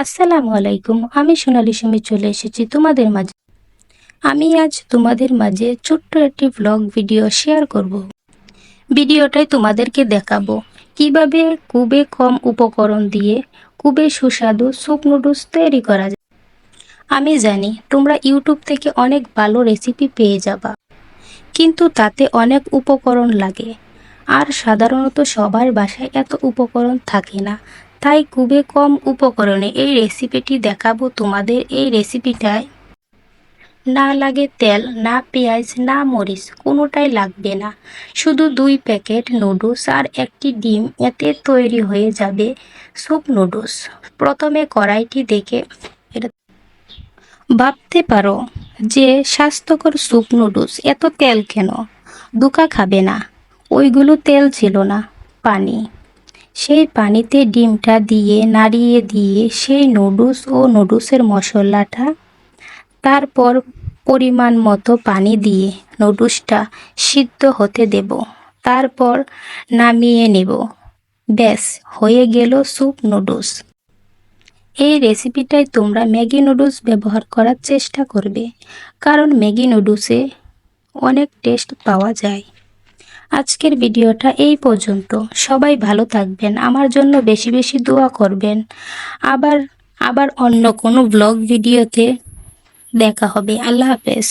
আসসালামু আলাইকুম। আমি সোনালী সুমি চলে এসেছি তোমাদের মাঝে। আমি আজ তোমাদের মাঝে ছোট্ট একটি ভ্লগ ভিডিও শেয়ার করব। ভিডিওটাই তোমাদেরকে দেখাবো কিভাবে খুবই কম উপকরণ দিয়ে খুবই সুস্বাদু স্যুপ নুডলস তৈরি করা যায়। আমি জানি তোমরা ইউটিউব থেকে অনেক ভালো রেসিপি পেয়ে যাবা, কিন্তু তাতে অনেক উপকরণ লাগে, আর সাধারণত সবার বাসায় এত উপকরণ থাকে না। তাই খুবই কম উপকরণে এই রেসিপিটি দেখাবো তোমাদের। এই রেসিপিটায় না লাগে তেল, না পেঁয়াজ, না মরিচ, কোনোটাই লাগবে না। শুধু 2 প্যাকেট নুডলস আর একটি ডিম, এতে তৈরি হয়ে যাবে স্যুপ নুডলস। প্রথমে কড়াইটি দেখে এটা ভাবতে পারো যে স্বাস্থ্যকর স্যুপ নুডলস, এত তেল কেন? ধোঁকা খাবে না, ওইগুলো তেল ছিল না, পানি। সেই পানিতে ডিমটা দিয়ে নাড়িয়ে দিয়ে সেই নুডলস ও নুডলসের মশলাটা, তারপর পরিমাণ মতো পানি দিয়ে নুডলসটা সিদ্ধ হতে দেব। তারপর নামিয়ে নেব। ব্যাস, হয়ে গেল স্যুপ নুডলস। এই রেসিপিটায় তোমরা ম্যাগি নুডলস ব্যবহার করার চেষ্টা করবে, কারণ ম্যাগি নুডলসে অনেক টেস্ট পাওয়া যায়। আজকের ভিডিওটা এই পর্যন্ত। সবাই ভালো থাকবেন, আমার জন্য বেশি বেশি দোয়া করবেন। আবার আবার অন্য কোনো ব্লগ ভিডিওতে দেখা হবে। আল্লাহ হাফেজ।